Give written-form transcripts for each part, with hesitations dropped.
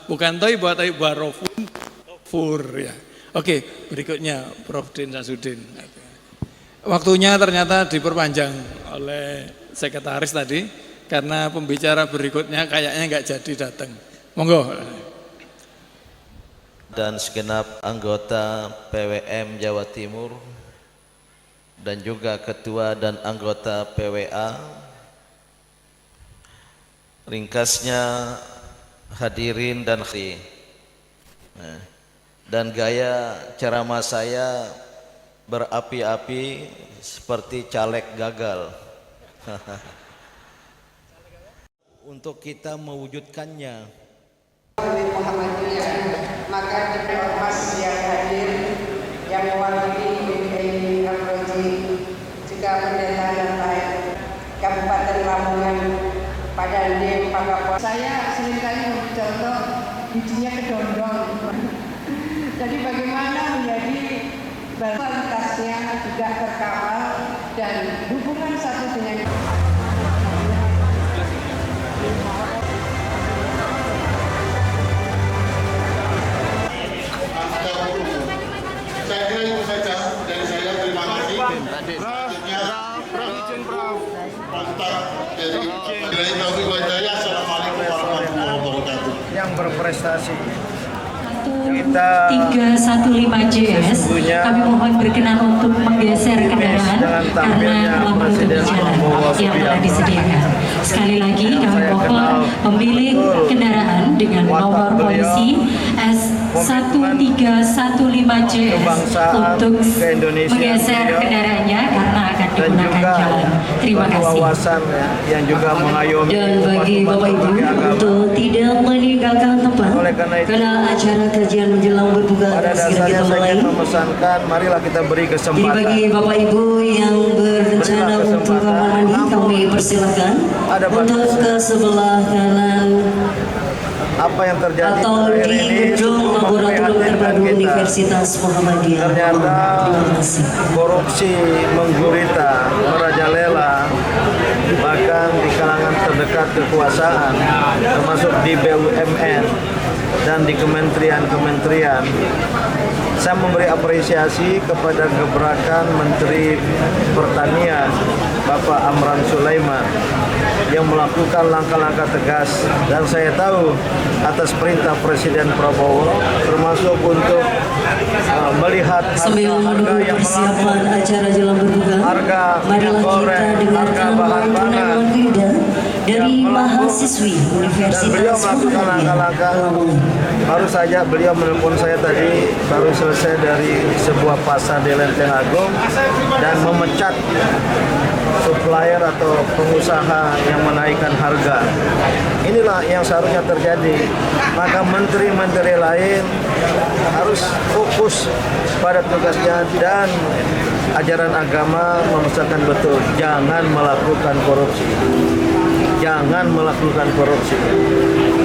Bukan toibah tapi barofun fur ya. Oke, berikutnya Prof. Din Syamsuddin. Waktunya ternyata diperpanjang oleh sekretaris tadi karena pembicara berikutnya kayaknya nggak jadi datang. Monggo. Dan segenap anggota PWM Jawa Timur dan juga ketua dan anggota PWA, ringkasnya hadirin dan gaya ceramah saya berapi-api seperti caleg gagal. Untuk kita mewujudkannya, maka Mas yang hadir yang mewakili BPI Amroji, juga pendeta yang lain Kabupaten Lamongan, Padande, Pakapon. Saya seringkali memberi contoh bijinya kedondong. Jadi bagaimana menjadi kualitasnya juga terkawal dan hubungan satu dengan saya kira itu saja dari saya. Terima kasih. Selanjutnya Pak dari Taufik Wadaya. Assalamualaikum warahmatullahi wabarakatuh. Yang berprestasi 315 JS, kami mohon berkenan untuk menggeser kendaraan karena lampu untuk jalan yang telah disediakan. Sekali lagi kami mohon memilih kendaraan dengan nomor polisi S1315 JS untuk menggeser kendaraannya karena akan digunakan jalan. Terima kasih. Yang juga mengayomi dan bagi Bapak Ibu untuk tidak meninggalkan tempat karena acara kajian menjelang berbuka pada dasarnya saya ingin memesankan, marilah kita beri kesempatan. Jadi bagi Bapak Ibu yang berencana untuk kamar mandi, kami persilakan untuk ke sebelah kanan apa yang terjadi atau di gedung laboratorium terpadu Universitas Muhammadiyah. Ternyata korupsi menggurita, merajalela, bahkan di kalangan terdekat kekuasaan, termasuk di BUMN dan di kementerian-kementerian. Saya memberi apresiasi kepada gebrakan Menteri Pertanian Bapak Amran Sulaiman yang melakukan langkah-langkah tegas, dan saya tahu atas perintah Presiden Prabowo, termasuk untuk melihat harga yang persiapan acara jelang berbuka, marilah kita dengarkan lantunan dari mahasiswi Universitas Muhammadiyah. Baru saja beliau menelpon saya tadi, baru selesai dari sebuah pasar di Lenteng Agung dan memecat supplier atau pengusaha yang menaikkan harga. Inilah yang seharusnya terjadi. Maka menteri-menteri lain harus fokus pada tugasnya, dan ajaran agama memesankan betul, jangan melakukan korupsi. Jangan melakukan korupsi.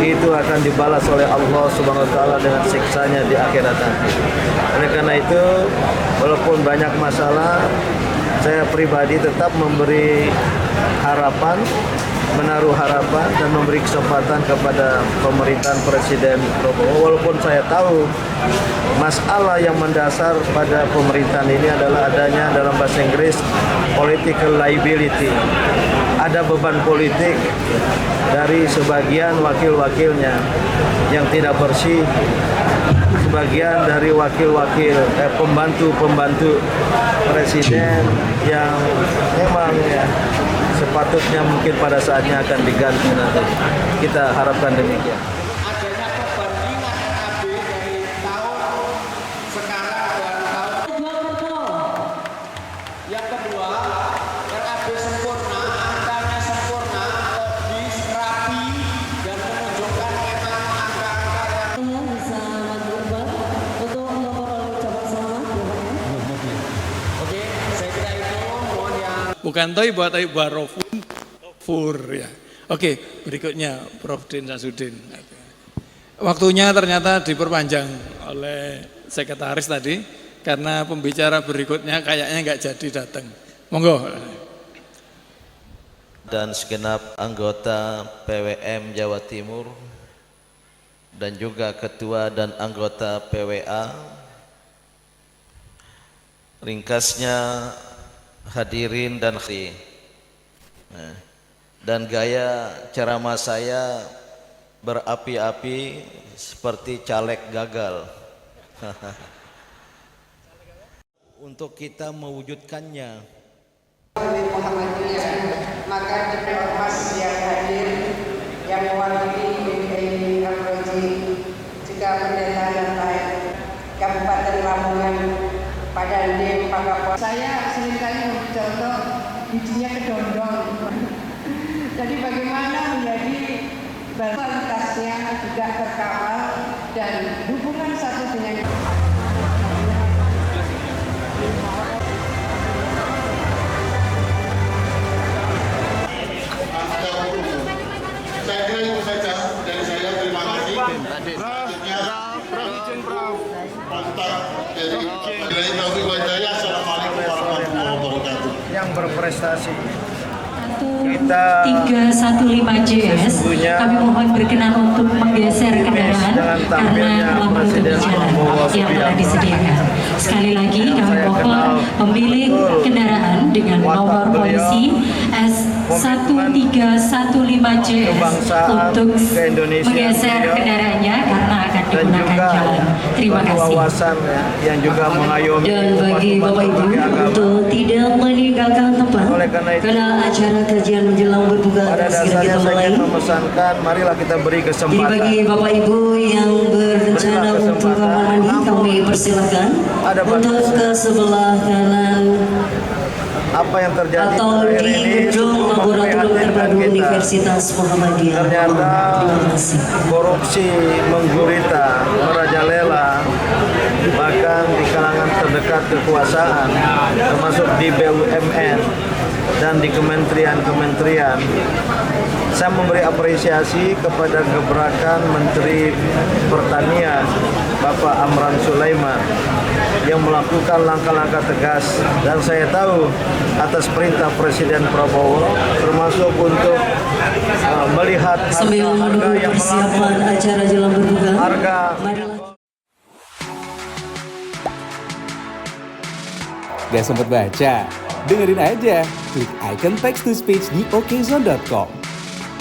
Itu akan dibalas oleh Allah Subhanahu wa taala dengan siksanya di akhirat nanti. Oleh karena itu, walaupun banyak masalah, saya pribadi tetap memberi harapan, menaruh harapan dan memberi kesempatan kepada pemerintahan Presiden Prabowo. Walaupun saya tahu masalah yang mendasar pada pemerintahan ini adalah adanya dalam bahasa Inggris political liability. Ada beban politik dari sebagian wakil-wakilnya yang tidak bersih, sebagian dari wakil-wakil pembantu-pembantu presiden yang memang sepatutnya mungkin pada saatnya akan diganti nanti. Kita harapkan demikian. Adanya perbandingan RAB dari tahun sekarang dan tahun. Yang kedua, RAB sempurna, angkanya sempurna, logis, rapi, dan menunjukkan memang angka-angka yang bisa berubah untuk memperoleh ucapan selamat. Oke, saya kira itu mohon yang Bukan toibah tapi barofun fur ya. Oke, berikutnya Prof. Din Syamsuddin. Waktunya ternyata diperpanjang oleh sekretaris tadi karena pembicara berikutnya kayaknya nggak jadi datang. Monggo. dan segenap anggota PWM Jawa Timur dan juga ketua dan anggota PWA. Ringkasnya hadirin dan gaya ceramah saya berapi-api seperti caleg gagal. Untuk kita mewujudkannya, Muhammadiyah, maka Dewan Ormas yang hadir yang mewakili BPI Amroji juga pendeta dan lain Kabupaten Lamongan pada Dem Pagapon. Saya seringkali memberi contoh bijinya kedondong. Jadi bagaimana menjadi kualitasnya juga terkawal dan hubungan satu dengan Saya kira itu saja dari saya. Terima kasih. Selanjutnya, Mantap. Dari Taufik Wadaya. Assalamualaikum warahmatullahi wabarakatuh. Yang berprestasi. 315JS, kami mohon berkenan untuk menggeser kendaraan karena lampu untuk berjalan yang telah disediakan. Sekali lagi kami mohon pemilik kendaraan dengan nomor polisi S1315JS untuk menggeser kendaraannya karena akan digunakan jalan. Terima kasih. Wawasan yang juga mengayomi Dan bagi Bapak Ibu untuk tidak meninggalkan tempat karena acara kajian menjelang berbuka pada segera dasarnya kita saya mulai. ingin memesankan, marilah kita beri Jadi kesempatan. bagi Bapak Ibu yang berencana untuk kamar mandi, kami persilakan untuk ke sebelah kanan Apa yang terjadi atau akhir di ini gedung sungguh laboratorium memprihatinkan terpadu kita. Universitas Muhammadiyah. Ternyata Terima kasih. korupsi menggurita, merajalela, bahkan di kalangan terdekat kekuasaan, termasuk di BUMN dan di kementerian-kementerian. Saya memberi apresiasi kepada gebrakan Menteri Pertanian Bapak Amran Sulaiman yang melakukan langkah-langkah tegas, dan saya tahu atas perintah Presiden Prabowo, termasuk untuk melihat Sambil menunggu harga yang persiapan melambung, acara jelang berbuka, harga marilah. Gak sempet baca? Dengerin aja, klik icon text to speech di okezone.com.